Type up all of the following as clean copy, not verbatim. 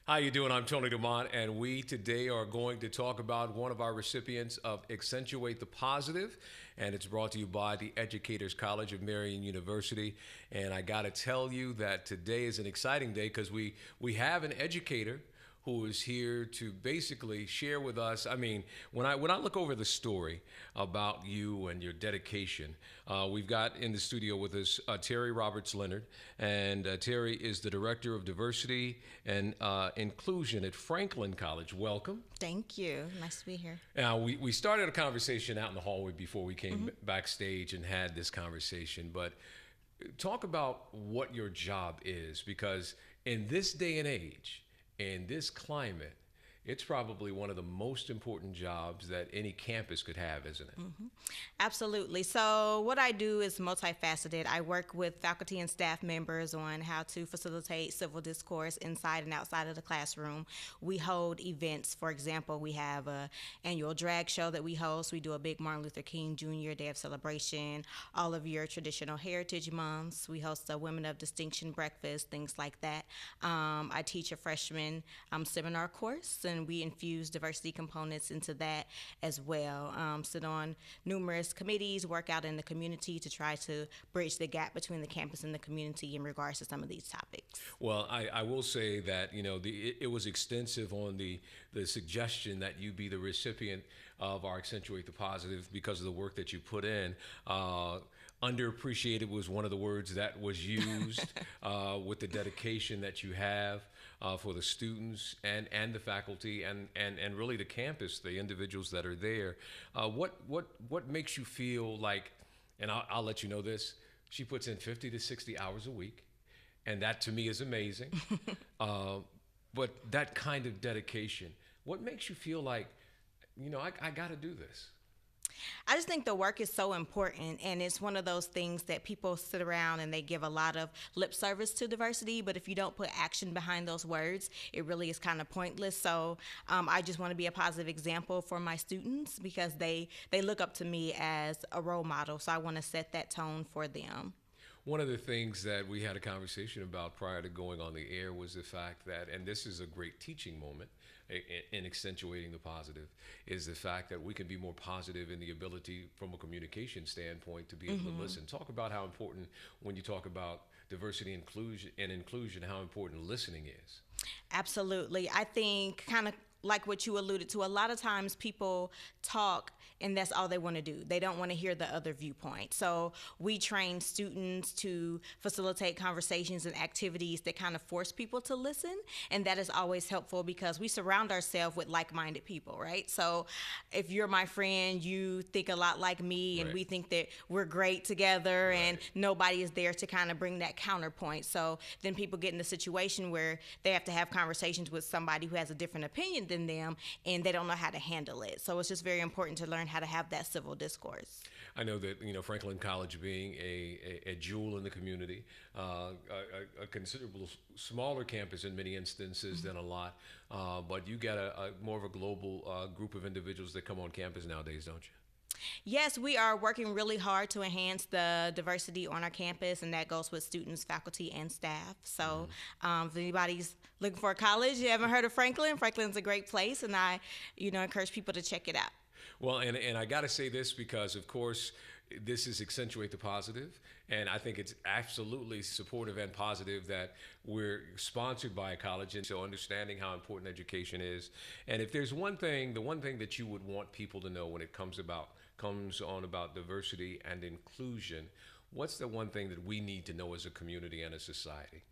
How you doing? I'm Tony Dumont, and we today are going to talk about one of our recipients of Accentuate the Positive, and it's brought to you by the Educators College of Marion University. And I got to tell you that today is an exciting day because we have an educator who is here to basically share with us. I mean, when I look over the story about you and your dedication, we've got in the studio with us Terri Leonard, and Terri is the Director of Diversity and Inclusion at Franklin College. Welcome. Thank you. Nice to be here. Now, we started a conversation out in the hallway before we came backstage and had this conversation, but talk about what your job is, because in this day and age, in this climate, it's probably one of the most important jobs that any campus could have, isn't it? Absolutely. So what I do is multifaceted. I work with faculty and staff members on how to facilitate civil discourse inside and outside of the classroom. We hold events. For example, we have an annual drag show that we host. We do a big Martin Luther King Jr. Day of Celebration, all of your traditional heritage months. We host a Women of Distinction breakfast, things like that. I teach a freshman seminar course, and we infuse diversity components into that as well. Sit on numerous committees, work out in the community to try to bridge the gap between the campus and the community in regards to some of these topics. Well, I will say that it was extensive on the suggestion that you be the recipient of our Accentuate the Positive because of the work that you put in. Underappreciated was one of the words that was used with the dedication that you have for the students and the faculty and really the campus, the individuals that are there. What makes you feel like, and I'll let you know this, she puts in 50 to 60 hours a week, and that to me is amazing. But that kind of dedication, what makes you feel like, I got to do this? I just think the work is so important, and it's one of those things that people sit around and they give a lot of lip service to diversity, but if you don't put action behind those words, it really is kind of pointless. So I just want to be a positive example for my students because they look up to me as a role model, so I want to set that tone for them. One of the things that we had a conversation about prior to going on the air was the fact that, and this is a great teaching moment in accentuating the positive, is the fact that we can be more positive in the ability from a communication standpoint to be able to listen. Talk about how important, when you talk about diversity inclusion, how important listening is. Absolutely. I think kind of like what you alluded to, a lot of times people talk and that's all they want to do. They don't want to hear the other viewpoint. So we train students to facilitate conversations and activities that kind of force people to listen. And that is always helpful because we surround ourselves with like-minded people, right? So if you're my friend, you think a lot like me and we think that we're great together and nobody is there to kind of bring that counterpoint. So then people get in the situation where they have to have conversations with somebody who has a different opinion than them and they don't know how to handle it. So it's just very important to learn how to have that civil discourse. I know that Franklin College being a jewel in the community, a considerable smaller campus in many instances than a lot, but you got a more of a global group of individuals that come on campus nowadays, don't you? Yes, we are working really hard to enhance the diversity on our campus, and that goes with students, faculty, and staff. So if anybody's looking for a college, you haven't heard of Franklin, Franklin's a great place, and I encourage people to check it out. Well, and I got to say this because, of course, this is Accentuate the Positive, and I think it's absolutely supportive and positive that we're sponsored by a college, and so understanding how important education is. And if there's one thing, the one thing that you would want people to know when it comes on about diversity and inclusion, what's the one thing that we need to know as a community and a society?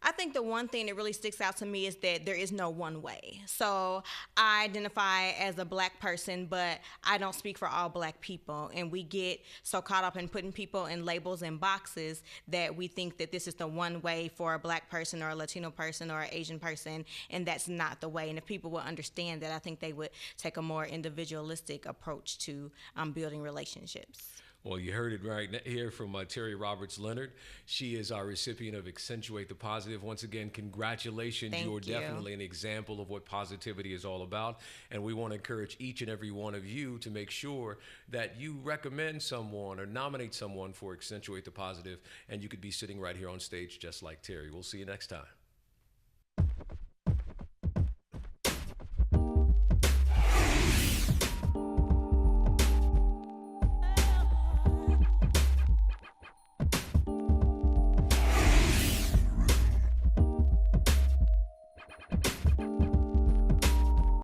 I think the one thing that really sticks out to me is that there is no one way. So I identify as a Black person, but I don't speak for all Black people. And we get so caught up in putting people in labels and boxes that we think that this is the one way for a Black person or a Latino person or an Asian person, and that's not the way. And if people would understand that, I think they would take a more individualistic approach to building relationships. Well, you heard it right here from Terri Leonard. She is our recipient of Accentuate the Positive. Once again, congratulations. Thank You're you. definitely an example of what positivity is all about. And we want to encourage each and every one of you to make sure that you recommend someone or nominate someone for Accentuate the Positive, and you could be sitting right here on stage just like Terri. We'll see you next time.